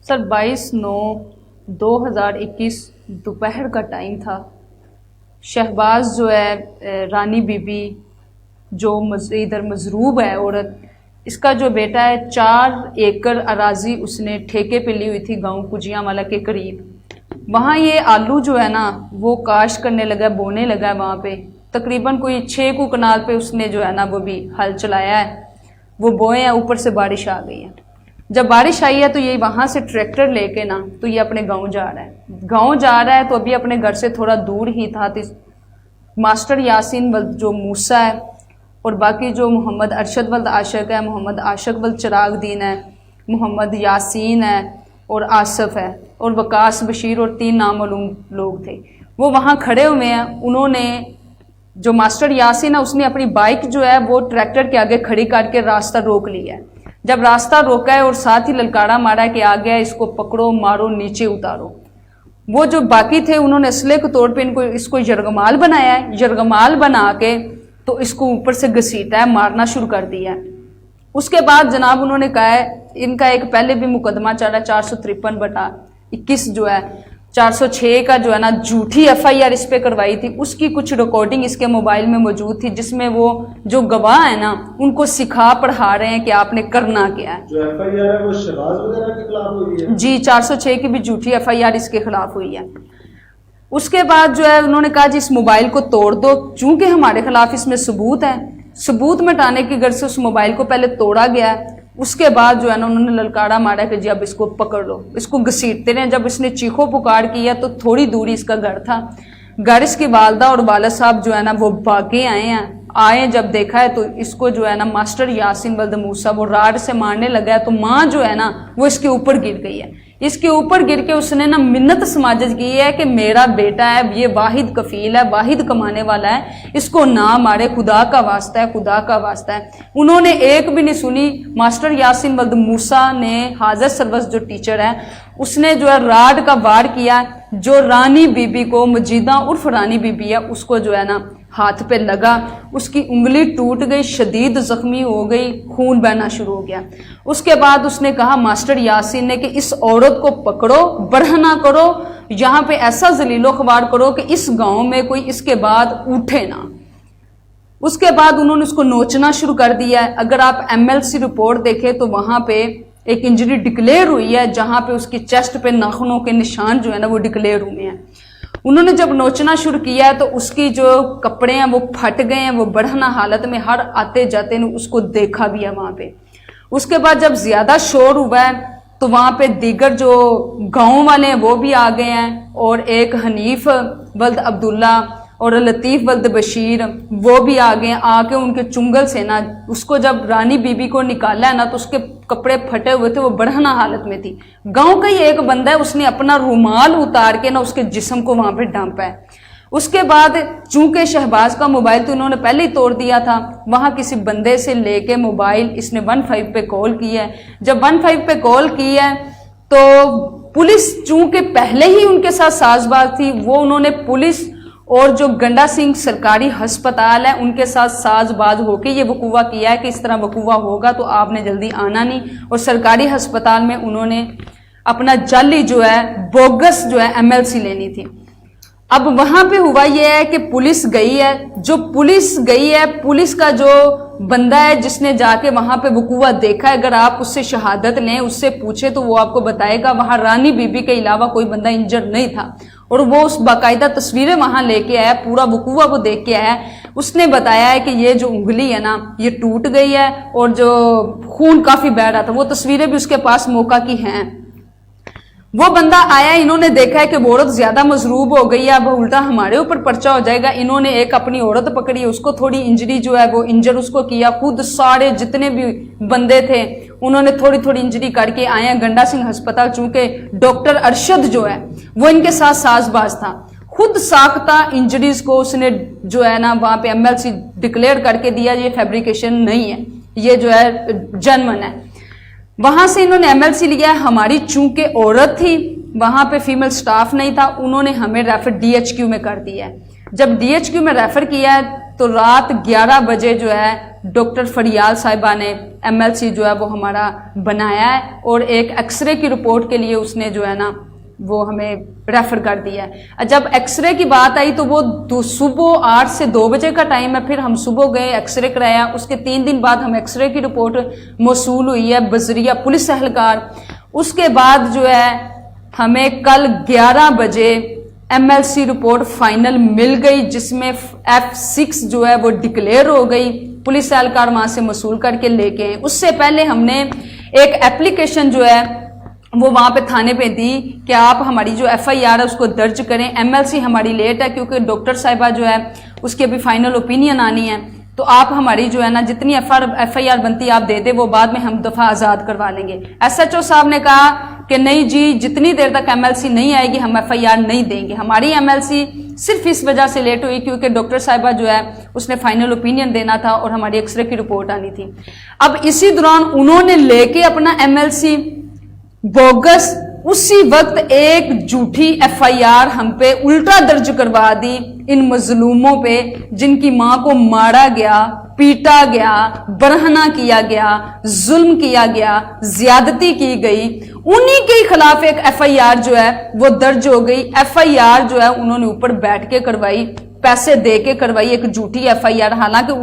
سر 22/9/2021 دوپہر کا ٹائم تھا. شہباز جو ہے رانی بی بی جو ادھر مضروب ہے عورت، اس کا جو بیٹا ہے 4 ایکڑ اراضی اس نے ٹھیکے پہ لی ہوئی تھی گاؤں کجیاں والا کے قریب. وہاں یہ آلو جو ہے نا وہ کاشت کرنے لگا، بونے لگا. وہاں پہ تقریباً کوئی 6 کنال پہ اس نے جو ہے نا وہ بھی ہل چلایا ہے، وہ بوئے ہیں. اوپر سے بارش آ گئی ہے. جب بارش آئی ہے تو یہ وہاں سے ٹریکٹر لے کے نا تو یہ اپنے گاؤں جا رہا ہے. گاؤں جا رہا ہے تو ابھی اپنے گھر سے تھوڑا دور ہی تھا. ماسٹر یاسین ولد جو موسیٰ ہے اور باقی جو محمد ارشد ولد عاشق ہے، محمد عاشق ولد چراغ دین ہے، محمد یاسین ہے اور آصف ہے اور وقاص بشیر اور 3 نامعلوم لوگ تھے. وہ وہاں کھڑے ہوئے ہیں. انہوں نے جو ماسٹر یاسین ہے اس نے اپنی بائک جو ہے وہ ٹریکٹر کے آگے کھڑی کر کے راستہ روک لیا ہے. جب راستہ روکا ہے اور ساتھ ہی للکارا مارا ہے کہ آ گیا اس کو پکڑو مارو نیچے اتارو. وہ جو باقی تھے انہوں نے اسلحے کے طور پہ اس کو یرغمال بنایا ہے. یرغمال بنا کے تو اس کو اوپر سے گھسیٹا ہے، مارنا شروع کر دیا ہے. اس کے بعد جناب انہوں نے کہا ہے ان کا ایک پہلے بھی مقدمہ چلا 453/21 جو ہے 406 کا جو ہے نا جھوٹی FIR اس پہ کروائی تھی. اس کی کچھ ریکارڈنگ اس کے موبائل میں موجود تھی جس میں وہ جو گواہ ہیں نا ان کو سکھا پڑھا رہے ہیں کہ آپ نے کرنا کیا ہے. جو FIR ہے وہ شہباز وغیرہ کے خلاف ہوئی ہے؟ جی 406 کی بھی جھوٹی FIR اس کے خلاف ہوئی ہے. اس کے بعد جو ہے انہوں نے کہا جی اس موبائل کو توڑ دو، چونکہ ہمارے خلاف اس میں ثبوت ہے. ثبوت مٹانے کی غرض سے اس موبائل کو پہلے توڑا گیا. اس کے بعد جو ہے نا انہوں نے للکارا مارا کہ جی اب اس کو پکڑ لو، اس کو گھسیٹتے رہے. جب اس نے چیخو پکار کیا تو تھوڑی دوری اس کا گھر تھا. گھر اس کی والدہ اور والد صاحب جو ہے نا وہ بھاگے آئے جب دیکھا ہے تو اس کو جو ہے نا ماسٹر یاسین ولد موسیٰ وہ راڈ سے مارنے لگا ہے. تو ماں جو ہے نا وہ اس کے اوپر گر گئی ہے. اس کے اوپر گر کے اس نے نا منت سماجت کی ہے کہ میرا بیٹا ہے، یہ واحد کفیل ہے، واحد کمانے والا ہے، اس کو نہ مارے، خدا کا واسطہ ہے، خدا کا واسطہ ہے. انہوں نے ایک بھی نہیں سنی. ماسٹر یاسین ولد موسیٰ نے حاضر سروس جو ٹیچر ہے اس نے جو ہے راڈ کا وار کیا جو رانی بی بی کو مجیدہ عرف رانی بی بی ہے اس کو جو ہے نا ہاتھ پہ لگا. اس کی انگلی ٹوٹ گئی، شدید زخمی ہو گئی، خون بہنا شروع ہو گیا. اس کے بعد اس نے کہا ماسٹر یاسین نے کہ اس عورت کو پکڑو، برہنہ کرو، یہاں پہ ایسا ذلیل و خوار کرو کہ اس گاؤں میں کوئی اس کے بعد اٹھے نہ. اس کے بعد انہوں نے اس کو نوچنا شروع کر دیا ہے. اگر آپ MLC رپورٹ دیکھیں تو وہاں پہ ایک انجری ڈکلیئر ہوئی ہے جہاں پہ اس کی چیسٹ پہ ناخنوں کے نشان جو ہے نا وہ ڈکلیئر ہوئے ہیں. انہوں نے جب نوچنا شروع کیا ہے تو اس کی جو کپڑے ہیں وہ پھٹ گئے ہیں. وہ برہنہ حالت میں ہر آتے جاتے نے اس کو دیکھا بھی ہے وہاں پہ. اس کے بعد جب زیادہ شور ہوا ہے تو وہاں پہ دیگر جو گاؤں والے ہیں وہ بھی آ گئے ہیں اور ایک حنیف ولد عبداللہ اور لطیف ولد بشیر وہ بھی آ گئے. آ کے ان کے چنگل سے نا اس کو جب رانی بی بی کو نکالا ہے نا تو اس کے کپڑے پھٹے ہوئے تھے، وہ برہنہ حالت میں تھی. گاؤں کا ہی ایک بندہ ہے اس نے اپنا رومال اتار کے نا اس کے جسم کو وہاں پہ ڈانپا ہے. اس کے بعد چونکہ شہباز کا موبائل تو انہوں نے پہلے ہی توڑ دیا تھا، وہاں کسی بندے سے لے کے موبائل اس نے 15 پہ کال کی ہے. جب 15 پہ کال کی ہے تو پولیس چونکہ پہلے ہی ان کے ساتھ ساز باز تھی، وہ انہوں نے پولیس اور جو گنڈا سنگھ سرکاری ہسپتال ہے ان کے ساتھ ساز باز ہو کے یہ وقوع کیا ہے کہ اس طرح وقوع ہوگا تو آپ نے جلدی آنا نہیں. اور سرکاری ہسپتال میں انہوں نے اپنا جعلی جو ہے بوگس جو ہے MLC لینی تھی. اب وہاں پہ ہوا یہ ہے کہ پولیس گئی ہے. جو پولیس گئی ہے، پولیس کا جو بندہ ہے جس نے جا کے وہاں پہ وقوع دیکھا ہے، اگر آپ اس سے شہادت لیں، اس سے پوچھیں تو وہ آپ کو بتائے گا وہاں رانی بی بی کے علاوہ کوئی بندہ انجر نہیں تھا. اور وہ اس باقاعدہ تصویریں وہاں لے کے آیا، پورا وقوع وہ دیکھ کے آیا. اس نے بتایا ہے کہ یہ جو انگلی ہے نا یہ ٹوٹ گئی ہے اور جو خون کافی بہہ رہا تھا، وہ تصویریں بھی اس کے پاس موقع کی ہیں. وہ بندہ آیا، انہوں نے دیکھا ہے کہ وہ عورت زیادہ مضروب ہو گئی ہے، اب الٹا ہمارے اوپر پرچہ ہو جائے گا. انہوں نے ایک اپنی عورت پکڑی، اس کو تھوڑی انجری جو ہے وہ انجر اس کو کیا. خود سارے جتنے بھی بندے تھے انہوں نے تھوڑی تھوڑی انجری کر کے آئے ہیں گنڈا سنگھ ہسپتال. چونکہ ڈاکٹر ارشد جو ہے وہ ان کے ساتھ ساز باز تھا، خود ساختہ انجریز کو اس نے جو ہے نا وہاں پہ MLC ڈکلیئر کر کے دیا. یہ فیبریکیشن نہیں ہے، یہ جو ہے جنمن ہے. وہاں سے انہوں نے MLC لیا. ہماری چونکہ عورت تھی وہاں پہ فیمیل سٹاف نہیں تھا، انہوں نے ہمیں ریفر DHQ میں کر دیا ہے. جب DHQ میں ریفر کیا ہے تو رات 11 بجے جو ہے ڈاکٹر فریال صاحبہ نے MLC جو ہے وہ ہمارا بنایا ہے، اور ایک ایکس رے کی رپورٹ کے لیے اس نے جو ہے نا وہ ہمیں ریفر کر دیا ہے۔ جب ایکس رے کی بات آئی تو وہ صبح 8 سے 2 بجے کا ٹائم ہے، پھر ہم صبح گئے ایکس رے کرایا، اس کے 3 دن بعد ہم ایکس رے کی رپورٹ موصول ہوئی ہے بذریعہ پولیس اہلکار۔ اس کے بعد جو ہے ہمیں کل 11 بجے MLC رپورٹ فائنل مل گئی، جس میں F6 جو ہے وہ ڈکلیئر ہو گئی، پولیس اہلکار وہاں سے موصول کر کے لے کے۔ اس سے پہلے ہم نے ایک اپلیکیشن جو ہے وہ وہاں پہ تھانے پہ دی کہ آپ ہماری جو FIR ہے اس کو درج کریں۔ MLC ہماری لیٹ ہے کیونکہ ڈاکٹر صاحبہ جو ہے اس کی ابھی فائنل اوپینین آنی ہے، تو آپ ہماری جو ہے نا جتنی FIR بنتی آپ دے دیں، وہ بعد میں ہم دفعہ آزاد کروا لیں گے۔ SHO صاحب نے کہا کہ نہیں جی، جتنی دیر تک MLC نہیں آئے گی ہم FIR نہیں دیں گے۔ ہماری MLC صرف اس وجہ سے لیٹ ہوئی کیونکہ ڈاکٹر صاحبہ جو ہے اس نے فائنل اوپینین دینا تھا اور ہماری ایکس رے کی رپورٹ آنی تھی۔ اب اسی دوران انہوں نے لے کے اپنا MLC بوگس اسی وقت ایک جھوٹی FIR ہم پہ الٹا درج کروا دی ان مظلوموں پہ، جن کی ماں کو مارا گیا، پیٹا گیا، برہنہ کیا گیا، ظلم کیا گیا، زیادتی کی گئی، انہی کے خلاف ایک FIR جو ہے وہ درج ہو گئی۔ FIR جو ہے انہوں نے اوپر بیٹھ کے کروائی، پیسے دے کے کروائی، ایک جھوٹی FIR، حالانکہ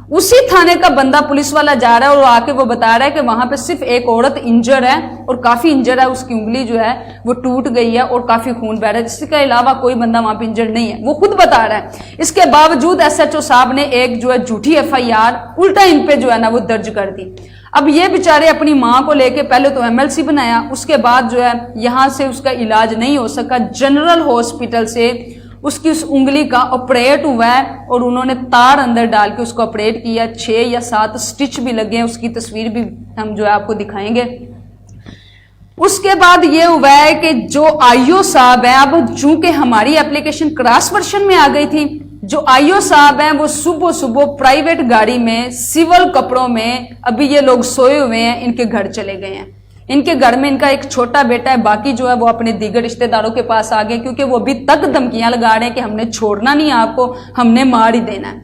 اسی تھانے کا بندہ پولیس والا جا رہا ہے اور آ کے وہ بتا رہا ہے کہ وہاں پہ صرف ایک عورت انجر ہے اور کافی انجر ہے، اس کی انگلی جو ہے وہ ٹوٹ گئی ہے اور کافی خون بہ رہا ہے، جس کے علاوہ کوئی بندہ وہاں پہ انجر نہیں ہے، وہ خود بتا رہا ہے۔ اس کے باوجود SHO صاحب نے ایک جو ہے جھوٹی FIR الٹا ان پہ جو ہے نا وہ درج کر دی۔ اب یہ بیچارے اپنی ماں کو لے کے پہلے تو MLC بنایا، اس کے بعد جو ہے یہاں سے اس کا علاج نہیں ہو سکا، جنرل ہاسپٹل سے اس کی اس انگلی کا آپریٹ ہوا ہے اور انہوں نے تار اندر ڈال کے اس کو آپریٹ کیا، 6 یا 7 سٹچ بھی لگے ہیں، اس کی تصویر بھی ہم جو ہے آپ کو دکھائیں گے۔ اس کے بعد یہ ہوا ہے کہ جو IO صاحب ہیں، اب چونکہ ہماری اپلیکیشن کراس ورشن میں آ گئی تھی، جو IO صاحب ہیں وہ صبح پرائیویٹ گاڑی میں سول کپڑوں میں، ابھی یہ لوگ سوئے ہوئے ہیں، ان کے گھر چلے گئے ہیں۔ ان کے گھر میں ان کا ایک چھوٹا بیٹا ہے، باقی جو ہے وہ اپنے دیگر رشتہ داروں کے پاس آ گئے، کیونکہ وہ ابھی تک دھمکیاں لگا رہے ہیں کہ ہم نے چھوڑنا نہیں آپ کو، ہم نے مار ہی دینا ہے۔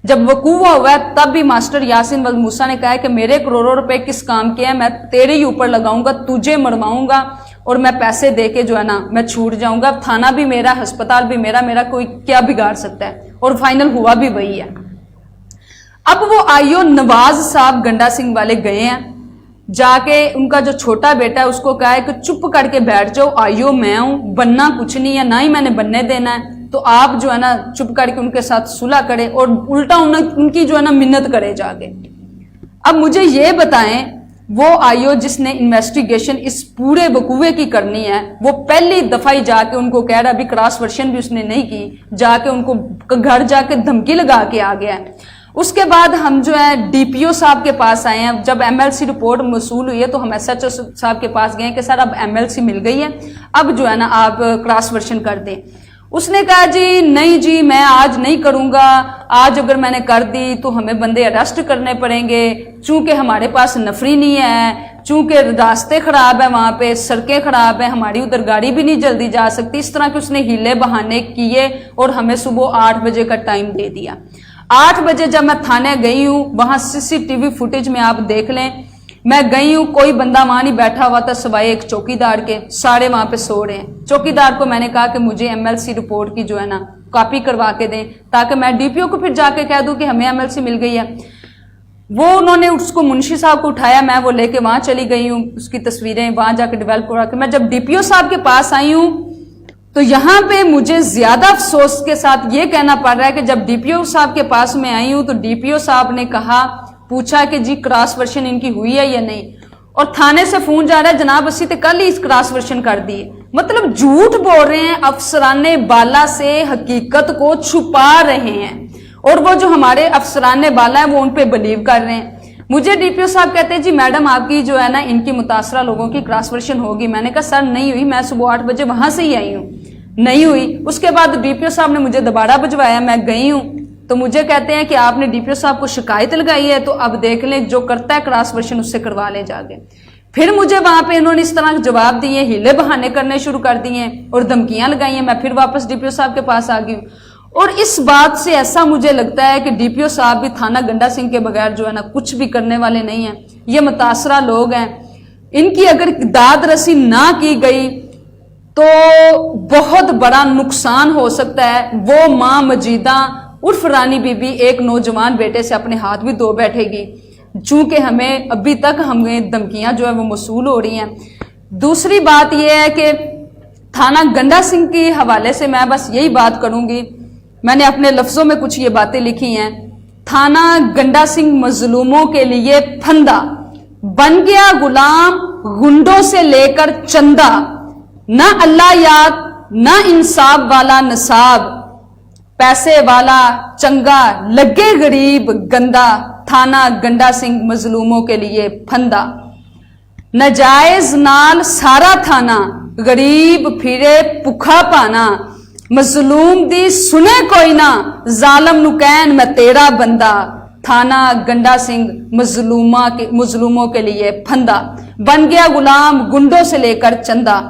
جب وقوع ہوا ہے تب بھی ماسٹر یاسین موسیٰ نے کہا ہے کہ میرے کروڑوں روپے کس کام کے ہیں، میں تیرے ہی اوپر لگاؤں گا، تجھے مرواؤں گا اور میں پیسے دے کے جو ہے نا میں چھوٹ جاؤں گا، تھانہ بھی میرا، ہسپتال بھی میرا کوئی کیا بگاڑ سکتا ہے، اور فائنل ہوا بھی وہی ہے۔ اب وہ IO نواز صاحب گنڈا سنگھ والے گئے ہیں، جا کے ان کا جو چھوٹا بیٹا ہے اس کو کہا ہے کہ چپ کر کے بیٹھ جاؤ، IO میں ہوں، بننا کچھ نہیں ہے، نہ ہی میں نے بننے دینا ہے، تو آپ جو ہے نا چپ کر کے ان کے ساتھ صلح کرے اور الٹا ان کی جو ہے نا منت کرے جا کے۔ اب مجھے یہ بتائیں، وہ IO جس نے انویسٹیگیشن اس پورے وقوعے کی کرنی ہے، وہ پہلی دفعہ ہی جا کے ان کو کہہ رہا، ابھی کراس ورشن بھی اس نے نہیں کی، جا کے ان کو گھر جا کے دھمکی لگا کے آ گیا ہے۔ اس کے بعد ہم جو ہے DPO صاحب کے پاس آئے ہیں، جب MLC رپورٹ موصول ہوئی ہے تو ہم SHO صاحب کے پاس گئے ہیں کہ سر اب MLC مل گئی ہے، اب جو ہے نا آپ کراس ورشن کر دیں۔ اس نے کہا جی نہیں جی، میں آج نہیں کروں گا، آج اگر میں نے کر دی تو ہمیں بندے اریسٹ کرنے پڑیں گے، چونکہ ہمارے پاس نفری نہیں ہے، چونکہ راستے خراب ہیں، وہاں پہ سڑکیں خراب ہیں، ہماری ادھر گاڑی بھی نہیں جلدی جا سکتی۔ اس طرح کے اس نے ہیلے بہانے کیے اور ہمیں صبح 8 بجے کا ٹائم دے دیا۔ 8 بجے جب میں تھانے گئی ہوں، وہاں CCTV فوٹیج میں آپ دیکھ لیں، میں گئی ہوں، کوئی بندہ وہاں نہیں بیٹھا ہوا تھا سوائے ایک چوکیدار کے، سارے وہاں پہ سو رہے ہیں۔ چوکیدار کو میں نے کہا کہ مجھے MLC رپورٹ کی جو ہے نا کاپی کروا کے دیں، تاکہ میں DPO کو پھر جا کے کہہ دوں کہ ہمیں MLC مل گئی ہے۔ وہ انہوں نے اس کو منشی صاحب کو اٹھایا، میں وہ لے کے وہاں چلی گئی ہوں، اس کی تصویریں وہاں جا کے ڈیولپ کروا کے میں جب DPO صاحب کے پاس آئی ہوں تو یہاں پہ مجھے زیادہ افسوس کے ساتھ یہ کہنا پڑ رہا ہے کہ جب DPO صاحب کے پاس میں آئی ہوں تو DPO صاحب نے پوچھا کہ جی کراس ورشن ان کی ہوئی ہے یا نہیں، اور تھانے سے فون جا رہا ہے جناب اسی تے کل ہی اس کراس ورشن کر دی۔ مطلب جھوٹ بول رہے ہیں، افسران بالا سے حقیقت کو چھپا رہے ہیں، اور وہ جو ہمارے افسران بالا ہیں وہ ان پہ بلیو کر رہے ہیں۔ مجھے DPO صاحب کہتے ہیں جی میڈم آپ کی جو ہے نا ان کی متاثرہ لوگوں کی کراس ورشن ہوگی۔ میں نے کہا سر نہیں ہوئی، میں صبح 8 بجے وہاں سے ہی آئی ہوں، نہیں ہوئی۔ اس کے بعد DPO صاحب نے مجھے دوبارہ بھجوایا، میں گئی ہوں تو مجھے کہتے ہیں کہ آپ نے DPO صاحب کو شکایت لگائی ہے، تو اب دیکھ لیں جو کرتا ہے کراس ورشن اس سے کروا لیں جا کے۔ پھر مجھے وہاں پہ انہوں نے اس طرح جواب دیے، ہیلے بہانے کرنے شروع کر دیے اور دھمکیاں لگائی ہیں۔ میں پھر واپس DPO صاحب کے پاس آ گئی ہوں، اور اس بات سے ایسا مجھے لگتا ہے کہ ڈی پی او صاحب بھی تھانہ گنڈا سنگھ کے بغیر جو ہے نا کچھ بھی کرنے والے نہیں ہیں. یہ متاثرہ لوگ ہیں, ان کی اگر داد رسی نہ کی گئی تو بہت بڑا نقصان ہو سکتا ہے. وہ ماں مجیدہ عرف رانی بی بی ایک نوجوان بیٹے سے اپنے ہاتھ بھی دھو بیٹھے گی, چونکہ ہمیں ابھی تک ہمیں دھمکیاں جو ہے وہ موصول ہو رہی ہیں. دوسری بات یہ ہے کہ تھانہ گنڈا سنگھ کے حوالے سے میں بس یہی بات کروں گی, میں نے اپنے لفظوں میں کچھ یہ باتیں لکھی ہیں. تھانہ گنڈا سنگھ مظلوموں کے لیے پھندا بن گیا غلام, گنڈوں سے لے کر چندہ, نہ اللہ یاد نہ انصاف والا نصاب, پیسے والا چنگا لگے غریب گندا, تھانہ گنڈا سنگھ مظلوموں کے لیے پھندا. ناجائز نال سارا تھانہ غریب پھرے بھکھا پانا, مظلوم دی سنے کوئی نہ ظالم نو کہن میں تیرا بندہ, تھانہ گنڈا سنگھ مظلوموں کے لیے پھندا. بن گیا غلام گنڈوں سے لے کر چندہ,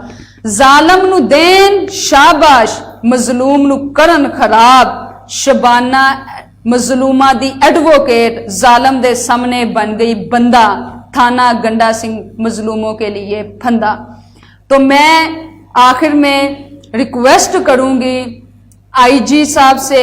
ظالم نو دین شاباش مظلوم نو کرن خراب, شبانہ مظلومہ دی ایڈوکیٹ ظالم دے سامنے بن گئی بندہ, تھانہ گنڈا سنگھ مظلوموں کے لیے پھندا. تو میں آخر میں ریکویسٹ کروں گی آئی جی صاحب سے,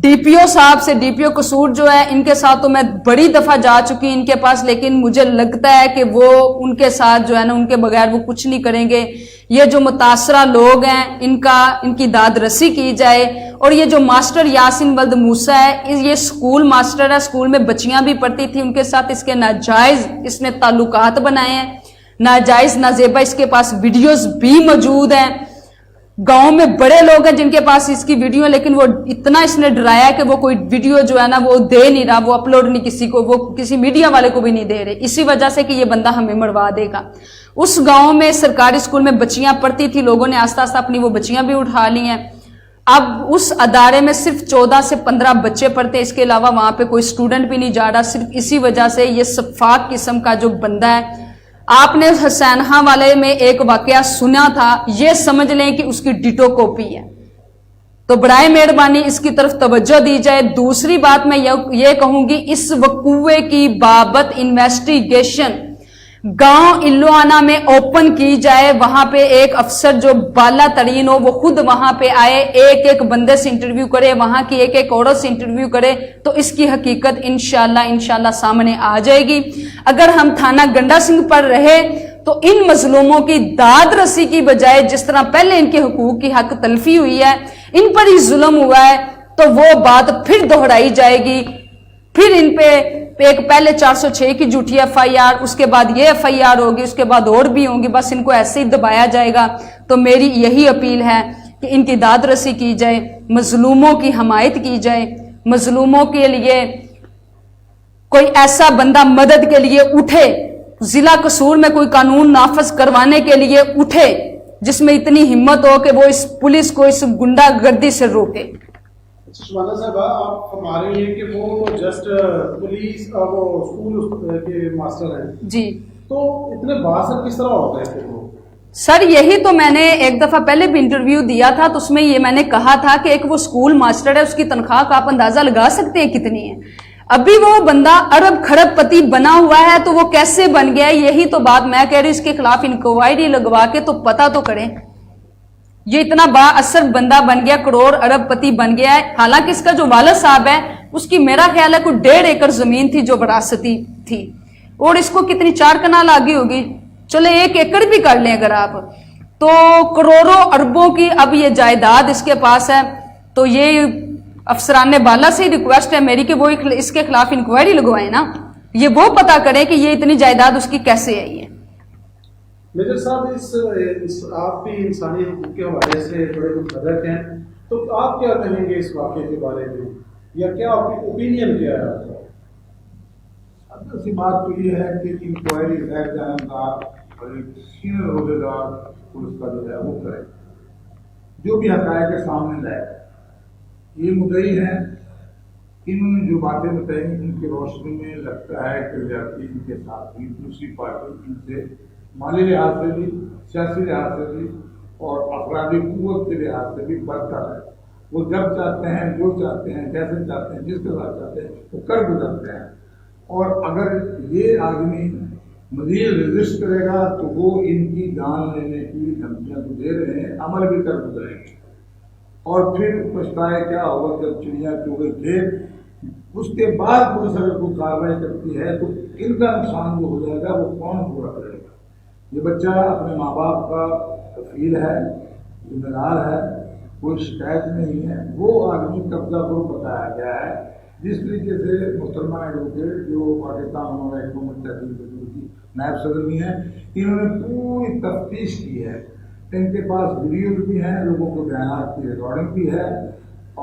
ڈی پی او صاحب سے. ڈی پی او قصور جو ہے ان کے ساتھ تو میں بڑی دفعہ جا چکی ان کے پاس, لیکن مجھے لگتا ہے کہ وہ ان کے ساتھ جو ہے نا ان کے بغیر وہ کچھ نہیں کریں گے. یہ جو متاثرہ لوگ ہیں ان کی داد رسی کی جائے. اور یہ جو ماسٹر یاسین ولد موسیٰ ہے, یہ اسکول ماسٹر ہے, اسکول میں بچیاں بھی پڑھتی تھی, ان کے ساتھ اس کے ناجائز اس نے تعلقات بنائے ہیں, ناجائز نازیبہ اس کے پاس ویڈیوز بھی موجود ہیں. گاؤں میں بڑے لوگ ہیں جن کے پاس اس کی ویڈیو, لیکن وہ اتنا اس نے ڈرایا کہ وہ کوئی ویڈیو جو ہے نا وہ دے نہیں رہا, وہ اپلوڈ نہیں کسی کو, وہ کسی میڈیا والے کو بھی نہیں دے رہے, اسی وجہ سے کہ یہ بندہ ہمیں مروا دے گا. اس گاؤں میں سرکاری اسکول میں بچیاں پڑھتی تھی, لوگوں نے آہستہ آہستہ اپنی وہ بچیاں بھی اٹھا لی ہیں. اب اس ادارے میں صرف 14 سے 15 بچے پڑھتے ہیں, اس کے علاوہ وہاں پہ کوئی اسٹوڈنٹ بھی نہیں جا رہا. صرف اسی وجہ سے یہ شفاق قسم کا جو بندہ ہے, آپ نے حسینہ والے میں ایک واقعہ سنا تھا, یہ سمجھ لیں کہ اس کی ڈیٹو کاپی ہے. تو برائے مہربانی اس کی طرف توجہ دی جائے. دوسری بات میں یہ کہوں گی, اس وقوعے کی بابت انویسٹیگیشن گاؤں الوانہ میں اوپن کی جائے. وہاں پہ ایک افسر جو بالا ترین ہو وہ خود وہاں پہ آئے, ایک بندے سے انٹرویو کرے, وہاں کی ایک عورت سے انٹرویو کرے, تو اس کی حقیقت انشاءاللہ سامنے آ جائے گی. اگر ہم تھانہ گنڈا سنگھ پر رہے تو ان مظلوموں کی داد رسی کی بجائے جس طرح پہلے ان کے حقوق کی حق تلفی ہوئی ہے, ان پر ہی ظلم ہوا ہے, تو وہ بات پھر دہرائی جائے گی. پھر ان پہ ایک پہلے 406 کی جھوٹی ایف آئی آر, اس کے بعد یہ ایف آئی آر ہوگی, اس کے بعد اور بھی ہوں گی, بس ان کو ایسے ہی دبایا جائے گا. تو میری یہی اپیل ہے کہ ان کی داد رسی کی جائے, مظلوموں کی حمایت کی جائے, مظلوموں کے لیے کوئی ایسا بندہ مدد کے لیے اٹھے, ضلع قصور میں کوئی قانون نافذ کروانے کے لیے اٹھے جس میں اتنی ہمت ہو کہ وہ اس پولیس کو اس گنڈا گردی سے روکے. شبانہ صاحب آپ فرما رہی ہیں کہ وہ جسٹ پولیس وہ اسکول کے ماسٹر ہیں جی, تو اتنے باثر کس طرح ہوتا ہے وہ؟ سر یہی تو میں نے ایک دفعہ پہلے بھی انٹرویو دیا تھا, تو اس میں یہ میں نے کہا تھا کہ ایک وہ اسکول ماسٹر ہے, اس کی تنخواہ کا آپ اندازہ لگا سکتے ہیں کتنی ہے. ابھی وہ بندہ ارب کھڑب پتی بنا ہوا ہے, تو وہ کیسے بن گیا ہے, یہی تو بات میں کہہ رہی ہوں. اس کے خلاف انکوائری لگوا کے تو پتہ تو کریں. یہ اتنا با اثر بندہ بن گیا, کروڑ ارب پتی بن گیا ہے. حالانکہ اس کا جو والد صاحب ہے اس کی میرا خیال ہے کوئی 1.5 ایکڑ زمین تھی جو وراثتی تھی, اور اس کو کتنی 4 کنال آگی ہوگی, چلے 1 ایکڑ بھی کر لیں اگر آپ, تو کروڑوں اربوں کی اب یہ جائیداد اس کے پاس ہے. تو یہ افسران بالا سے ہی ریکویسٹ ہے میری کہ وہ اس کے خلاف انکوائری لگوائیں نا, یہ وہ پتا کریں کہ یہ اتنی جائیداد اس کی کیسے آئی ہے. میجر صاحب آپ بھی انسانی حقوق کے حوالے سے بڑے متحرک ہیں, تو آپ کیا کہیں گے اس واقعے کے بارے میں, یا کیا آپ کی اوپینین کیا ہے آپ کا؟ سی بات تو یہ ہے کہ انکوائری غیر جانبدار اور ایک سینئر عہدیدار پولیس کا جو ہے وہ کرے, جو بھی حقائق کے سامنے لائے. یہ مدعی ہیں, انہوں نے جو باتیں بتائی ان کی روشنی میں لگتا ہے کہ زیادتی ان کے ساتھ بھی دوسری پارٹی ان سے مالی لحاظ سے بھی, سیاسی لحاظ سے بھی اور افرادی قوت کے لحاظ سے بھی برتر ہے. وہ جب چاہتے ہیں، جو چاہتے ہیں، جیسے چاہتے ہیں، جس کے ساتھ چاہتے ہیں وہ کر گزرتے ہیں. اور اگر یہ آدمی مزید رجسٹ کرے گا تو وہ ان کی جان لینے کی دھمکیاں تو دے رہے ہیں، عمل بھی کر گزریں گے. اور پھر پچھتائے کیا ہوگا جب چڑیاں چو گئی کھیت. اس کے بعد پولیس اگر کوئی کارروائی کرتی ہے تو ان کا نقصان جو ہو جائے گا وہ کون پورا کرے گا؟ یہ بچہ اپنے ماں باپ کا کفیل ہے، ذمہ دار ہے، کوئی شکایت نہیں ہے. وہ آدمی قبضہ گروپ بتایا گیا ہے. جس طریقے سے محترمہ ایڈوکیٹ جو پاکستان ہمارا حکومت تحقیق کی نائب صدر بھی ہیں، انہوں نے پوری تفتیش کی ہے. ان کے پاس ویڈیوز بھی ہیں، لوگوں کے بیانات کی ریکارڈنگ بھی ہے،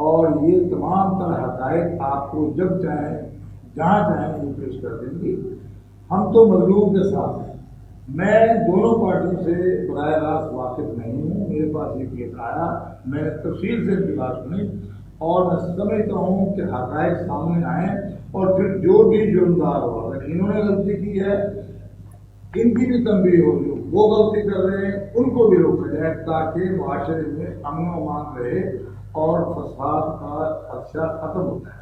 اور یہ تمام تر حقائق آپ کو جب چاہیں جہاں چاہیں یہ پیش کر دیں گی. ہم تو مظلوم کے ساتھ ہیں. میں دونوں پارٹیوں سے براہ راست واقف نہیں ہوں. میرے پاس یہ کیس آیا، میں نے تفصیل سے ان کی بات سنی، اور میں سمجھتا ہوں کہ حقائق سامنے آئیں اور پھر جو بھی جرمدار ہو، اگر انہوں نے غلطی کی ہے ان کی بھی تنبیہ ہو، جو وہ غلطی کر رہے ہیں ان کو بھی روکا جائے تاکہ معاشرے میں امن و امان رہے اور فساد کا خدشہ ختم ہوتا ہے.